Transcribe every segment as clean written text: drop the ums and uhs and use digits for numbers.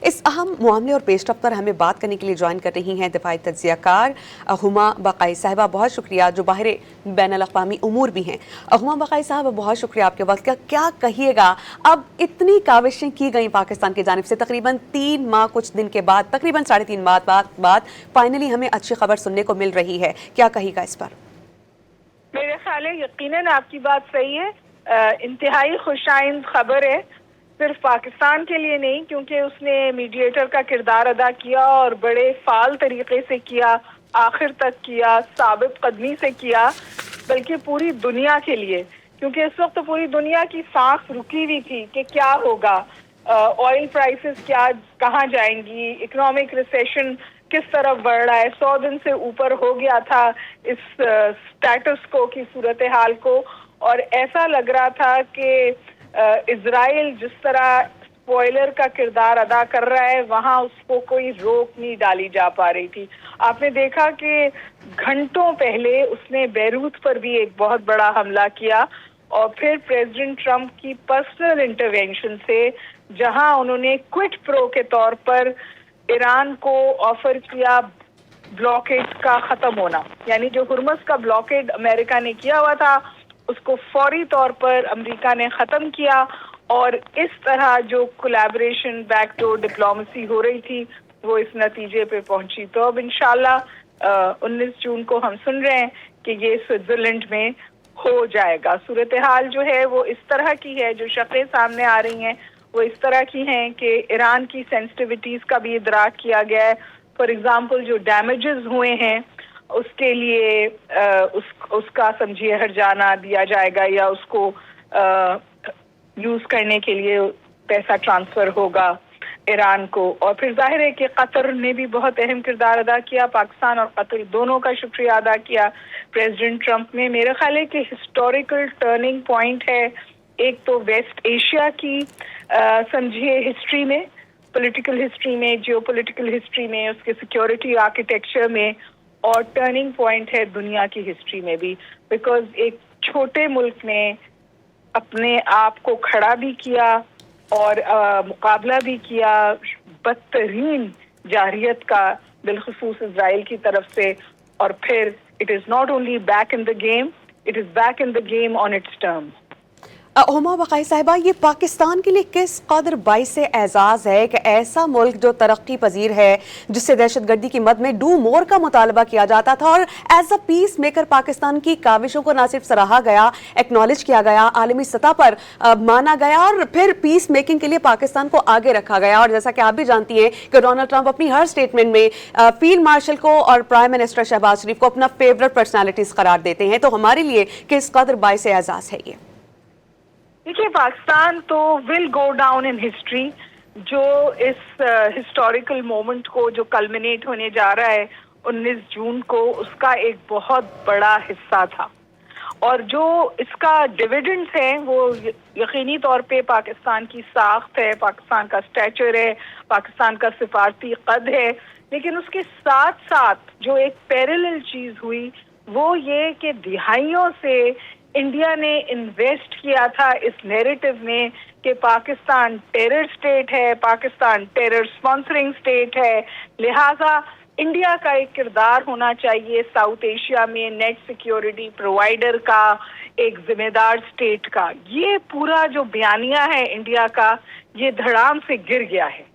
اس اہم معاملے اور پیش رفت پر ہمیں بات کرنے کے لیے جوائن کر رہی ہیں دفاعی تجزیہ کار ہما بقائی صاحبہ. بہت شکریہ، جو باہر بین الاقوامی امور بھی ہیں. ہما بقائی صاحبہ بہت شکریہ آپ کے وقت کا. کیا کہیے گا، اب اتنی کاوشیں کی گئیں پاکستان کی جانب سے، تقریباً 3 ماہ کچھ دن کے بعد، تقریباً 3.5 ماہ بعد فائنلی ہمیں اچھی خبر سننے کو مل رہی ہے. کیا کہے گا اس پر؟ میرے خیال ہے یقیناً آپ کی بات صحیح ہے. انتہائی خوشائند خبر ہے، صرف پاکستان کے لیے نہیں، کیونکہ اس نے میڈیٹر کا کردار ادا کیا اور بڑے فعال طریقے سے کیا، آخر تک کیا، ثابت قدمی سے کیا، بلکہ پوری دنیا کے لیے، کیونکہ اس وقت پوری دنیا کی سانس رکی ہوئی تھی کہ کیا ہوگا، آئل پرائسز کہاں جائیں گی، اکنامک ریسیشن کس طرف بڑھ رہا ہے. 100 دن سے اوپر ہو گیا تھا اس سٹیٹس کو کی صورتحال کو، اور ایسا لگ رہا تھا کہ اسرائیل جس طرح اسپوائلر کا کردار ادا کر رہا ہے، وہاں اس کو کوئی روک نہیں ڈالی جا پا رہی تھی. آپ نے دیکھا کہ گھنٹوں پہلے اس نے بیروت پر بھی ایک بہت بڑا حملہ کیا، اور پھر پریزیڈنٹ ٹرمپ کی پرسنل انٹروینشن سے، جہاں انہوں نے کوئٹ پرو کے طور پر ایران کو آفر کیا بلاکیڈ کا ختم ہونا، یعنی جو ہرمز کا بلاکیڈ امریکہ نے کیا ہوا تھا اس کو فوری طور پر امریکہ نے ختم کیا، اور اس طرح جو کولیبریشن بیک ڈور ڈپلومیسی ہو رہی تھی وہ اس نتیجے پہ پہنچی. تو اب انشاءاللہ 19 جون کو ہم سن رہے ہیں کہ یہ سوئٹزرلینڈ میں ہو جائے گا. صورتحال جو ہے وہ اس طرح کی ہے، جو شکلیں سامنے آ رہی ہیں وہ اس طرح کی ہیں کہ ایران کی سینسٹیوٹیز کا بھی ادراک کیا گیا ہے. فار ایگزامپل جو ڈیمیجز ہوئے ہیں اس کے لیے اس کا سمجھیے ہرجانہ دیا جائے گا، یا اس کو یوز کرنے کے لیے پیسہ ٹرانسفر ہوگا ایران کو. اور پھر ظاہر ہے کہ قطر نے بھی بہت اہم کردار ادا کیا، پاکستان اور قطر دونوں کا شکریہ ادا کیا پریزیڈنٹ ٹرمپ نے. میرے خیال ہے کہ ہسٹوریکل ٹرننگ پوائنٹ ہے، ایک تو ویسٹ ایشیا کی سمجھیے ہسٹری میں، پولیٹیکل ہسٹری میں، جیو پولیٹیکل ہسٹری میں، اس کے سیکیورٹی آرکیٹیکچر میں، اور ٹرننگ پوائنٹ ہے دنیا کی ہسٹری میں بھی، بیکاز ایک چھوٹے ملک نے اپنے آپ کو کھڑا بھی کیا اور مقابلہ بھی کیا بدترین جارحیت کا، بالخصوص اسرائیل کی طرف سے. اور پھر it is not only back in the game, it is back in the game on its terms. ہما بقائی صاحبہ، یہ پاکستان کے لیے کس قدر باعث اعزاز ہے کہ ایسا ملک جو ترقی پذیر ہے، جس سے دہشت گردی کی مد میں ڈو مور کا مطالبہ کیا جاتا تھا، اور as a peace maker Pakistan کی کاوشوں کو نہ صرف سراہا گیا، ایکنالج کیا گیا، عالمی سطح پر مانا گیا، اور پھر پیس میکنگ کے لیے پاکستان کو آگے رکھا گیا. اور جیسا کہ آپ بھی جانتی ہیں کہ ڈونلڈ ٹرمپ اپنی ہر سٹیٹمنٹ میں فیلڈ مارشل کو اور پرائم منسٹر شہباز شریف کو اپنا فیورٹ پرسنالٹیز قرار دیتے ہیں. تو ہمارے لیے کس قدر باعث اعزاز ہے یہ؟ دیکھیے، پاکستان تو ول گو ڈاؤن ان ہسٹری، جو اس ہسٹوریکل مومنٹ کو جو کلمنیٹ ہونے جا رہا ہے 19 جون کو، اس کا ایک بہت بڑا حصہ تھا. اور جو اس کا ڈویڈنڈز ہیں وہ یقینی طور پہ پاکستان کی ساخت ہے، پاکستان کا سٹیچر ہے، پاکستان کا سفارتی قد ہے. لیکن اس کے ساتھ ساتھ جو ایک پیرلل چیز ہوئی وہ یہ کہ دہائیوں سے انڈیا نے انویسٹ کیا تھا اس نیریٹو میں کہ پاکستان ٹیرر سٹیٹ ہے، پاکستان ٹیرر سپانسرنگ سٹیٹ ہے، لہٰذا انڈیا کا ایک کردار ہونا چاہیے ساؤتھ ایشیا میں نیٹ سیکیورٹی پرووائڈر کا، ایک ذمہ دار سٹیٹ کا. یہ پورا جو بیانیہ ہے انڈیا کا، یہ دھڑام سے گر گیا ہے.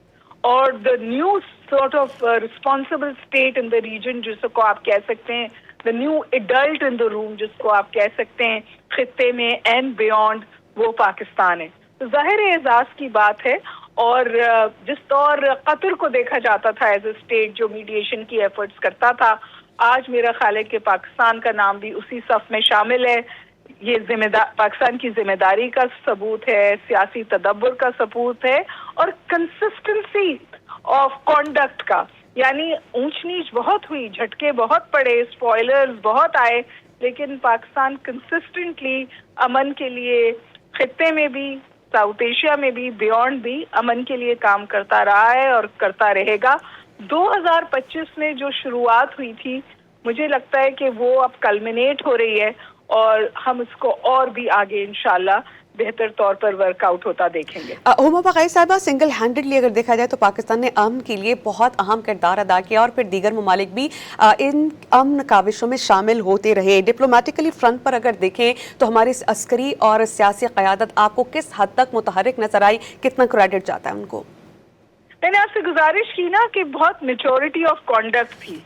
اور the new sort of responsible state in the region، جس کو آپ کہہ سکتے ہیں the new adult in the room، جس کو آپ کہہ سکتے ہیں خطے میں and beyond، وہ پاکستان ہے. تو ظاہر اعزاز کی بات ہے. اور جس طور قطر کو دیکھا جاتا تھا ایز اے اسٹیٹ جو میڈیشن کی ایفرٹس کرتا تھا، آج میرا خیال ہے کہ پاکستان کا نام بھی اسی صف میں شامل ہے. یہ پاکستان کی ذمہ داری کا ثبوت ہے، سیاسی تدبر کا ثبوت ہے، اور کنسسٹنسی آف کانڈکٹ کا. یعنی اونچ نیچ بہت ہوئی، جھٹکے بہت پڑے، اسپوائلرز بہت آئے، لیکن پاکستان کنسسٹنٹلی امن کے لیے خطے میں بھی، ساؤتھ ایشیا میں بھی، بیونڈ بھی امن کے لیے کام کرتا رہا ہے اور کرتا رہے گا. 2025 میں جو شروعات ہوئی تھی، مجھے لگتا ہے کہ وہ اب کلمنیٹ ہو رہی ہے، اور ہم اس کو اور بھی آگے انشاءاللہ بہتر طور پر ورک آؤٹ ہوتا دیکھیں گے. ہما بقائی صاحبہ، سنگل ہینڈڈلی اگر دیکھا جائے تو پاکستان نے امن کے لیے بہت اہم کردار ادا کیا اور پھر دیگر ممالک بھی ان امن کاوشوں میں شامل ہوتے رہے. ڈپلومیٹیکلی فرنٹ پر اگر دیکھیں تو ہماری عسکری اور سیاسی قیادت آپ کو کس حد تک متحرک نظر آئی؟ کتنا کریڈٹ جاتا ہے ان کو؟ میں نے آپ سے گزارش کی نا کہ بہت میچورٹی آف کانڈکٹ تھی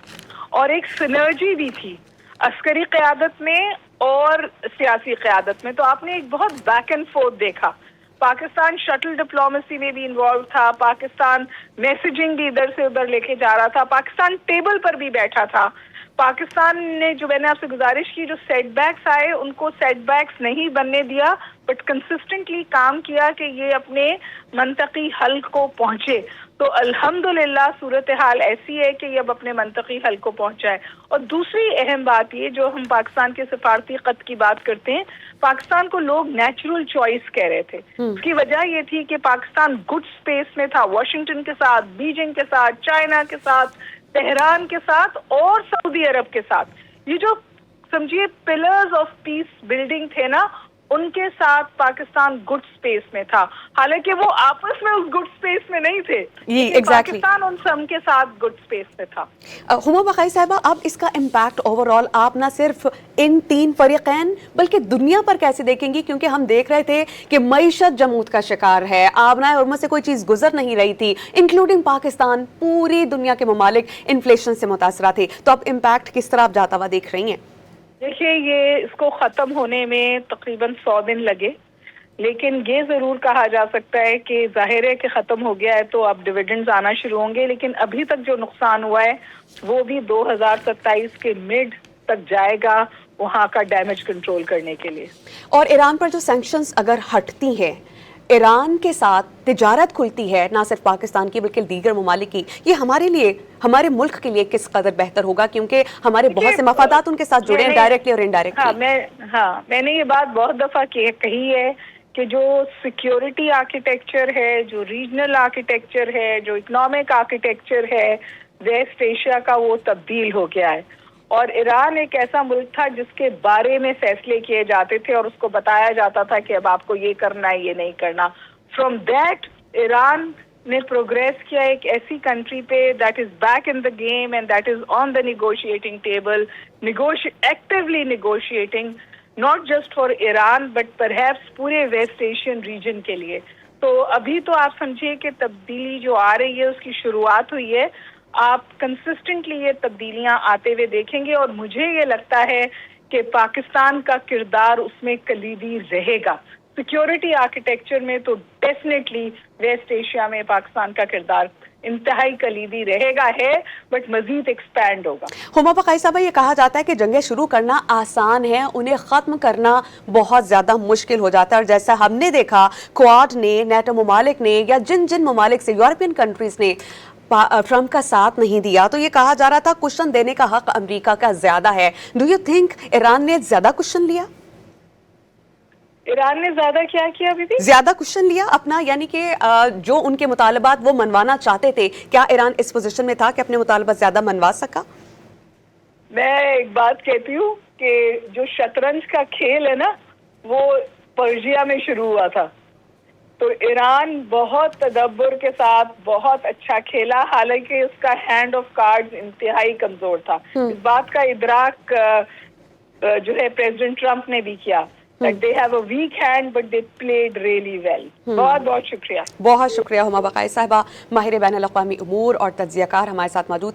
اور ایک سنرجی بھی تھی عسکری قیادت میں اور سیاسی قیادت میں. تو آپ نے ایک بہت بیک اینڈ فورتھ دیکھا. پاکستان شٹل ڈپلومیسی میں بھی انوالو تھا, پاکستان میسیجنگ بھی ادھر سے ادھر لے کے جا رہا تھا, پاکستان ٹیبل پر بھی بیٹھا تھا. پاکستان نے جو میں نے آپ سے گزارش کی جو سیٹ بیکس آئے ان کو سیٹ بیکس نہیں بننے دیا بٹ کنسسٹنٹلی کام کیا کہ یہ اپنے منطقی حل کو پہنچے. تو الحمدللہ صورتحال ایسی ہے کہ یہ اب اپنے منطقی حل کو پہنچا ہے. اور دوسری اہم بات یہ جو ہم پاکستان کے سفارتی خط کی بات کرتے ہیں, پاکستان کو لوگ نیچرل چوائس کہہ رہے تھے. اس کی وجہ یہ تھی کہ پاکستان گڈ اسپیس میں تھا, واشنگٹن کے ساتھ, بیجنگ کے ساتھ, چائنا کے ساتھ, تہران کے ساتھ اور سعودی عرب کے ساتھ. یہ جو سمجھیے پلرز آف پیس بلڈنگ تھے نا, ان کے ساتھ پاکستان گڈ سپیس میں تھا. حالانکہ وہ آپس میں اس گڈ سپیس میں نہیں تھے, پاکستان ان سب کے ساتھ گڈ سپیس میں تھا. ہما بقائی صاحبہ, اب اس کا امپیکٹ اوور آل آپ نہ صرف ان تین فریقین بلکہ دنیا پر کیسے دیکھیں گی؟ کیونکہ ہم دیکھ رہے تھے کہ معیشت جمود کا شکار ہے, آبنائے حرمت سے کوئی چیز گزر نہیں رہی تھی, انکلوڈنگ پاکستان. پوری دنیا کے ممالک انفلیشن سے متاثرہ تھے. تو اب امپیکٹ کس طرح جاتا ہوا دیکھ رہی ہیں؟ دیکھیے, یہ اس کو ختم ہونے میں تقریباً 100 دن لگے, لیکن یہ ضرور کہا جا سکتا ہے کہ ظاہر ہے کہ ختم ہو گیا ہے تو اب ڈویڈنڈز آنا شروع ہوں گے. لیکن ابھی تک جو نقصان ہوا ہے وہ بھی 2027 کے مڈ تک جائے گا وہاں کا ڈیمیج کنٹرول کرنے کے لیے. اور ایران پر جو سینکشنز اگر ہٹتی ہیں, ایران کے ساتھ تجارت کھلتی ہے نہ صرف پاکستان کی بلکہ دیگر ممالک کی, یہ ہمارے لیے, ہمارے ملک کے لیے کس قدر بہتر ہوگا؟ کیونکہ ہمارے بہت سے مفادات ان کے ساتھ جڑے ہیں ڈائریکٹلی اور انڈائریکٹلی. میں نے یہ بات بہت دفعہ کہی ہے کہ جو سیکیورٹی آرکیٹیکچر ہے, جو ریجنل آرکیٹیکچر ہے, جو اکنامک آرکیٹیکچر ہے ویسٹ ایشیا کا, وہ تبدیل ہو گیا ہے. اور ایران ایک ایسا ملک تھا جس کے بارے میں فیصلے کیے جاتے تھے اور اس کو بتایا جاتا تھا کہ اب آپ کو یہ کرنا ہے, یہ نہیں کرنا. فرام دیٹ ایران نے پروگریس کیا ایک ایسی کنٹری پہ that is back in the game and that is on the negotiating table, actually negotiating, not just for Iran but perhaps پورے ویسٹ ایشین ریجن کے لیے. تو ابھی تو آپ سمجھیے کہ تبدیلی جو آ رہی ہے اس کی شروعات ہوئی ہے. آپ کنسسٹنٹلی یہ تبدیلیاں آتے ہوئے دیکھیں گے اور مجھے یہ لگتا ہے کہ پاکستان کا کردار اس میں کلیدی رہے گا. سیکیورٹی آرکیٹیکچر میں تو ڈیفینیٹلی ویسٹ ایشیا میں پاکستان کا کردار انتہائی کلیدی رہے گا ہے, بٹ مزید ایکسپینڈ ہوگا. ہما بقائی صاحبہ, یہ کہا جاتا ہے کہ جنگیں شروع کرنا آسان ہے, انہیں ختم کرنا بہت زیادہ مشکل ہو جاتا ہے. اور جیسا ہم نے دیکھا کوآڈ نے, نیٹو ممالک نے, یا جن ممالک سے یورپین کنٹریز نے ٹرمپ کا ساتھ نہیں دیا, تو یہ کہا جا رہا تھا کشن دینے کا حق امریکہ کا زیادہ ہے. ڈو یو تھنک ایران نے زیادہ کشن لیا؟ ایران نے زیادہ کیا کیا بی بی؟ زیادہ کوشچن لیا اپنا, یعنی کہ جو ان کے مطالبات وہ منوانا چاہتے تھے, کیا ایران اس پوزیشن میں تھا کہ اپنے مطالبات زیادہ منوا سکا؟ میں ایک بات کہتی ہوں کہ جو شطرنج کا کھیل ہے نا وہ پرشیا میں شروع ہوا تھا, تو ایران بہت تدبر کے ساتھ بہت اچھا کھیلا, حالانکہ اس کا ہینڈ آف کارڈز انتہائی کمزور تھا. اس بات کا ادراک جو ہے پریزیڈنٹ ٹرمپ نے بھی کیا. Like they have a weak hand but they played really well. بہت بہت شکریہ. بہت شکریہ ہما بقائی صاحبہ, ماہر بین الاقوامی امور اور تجزیہ کار ہمارے ساتھ موجود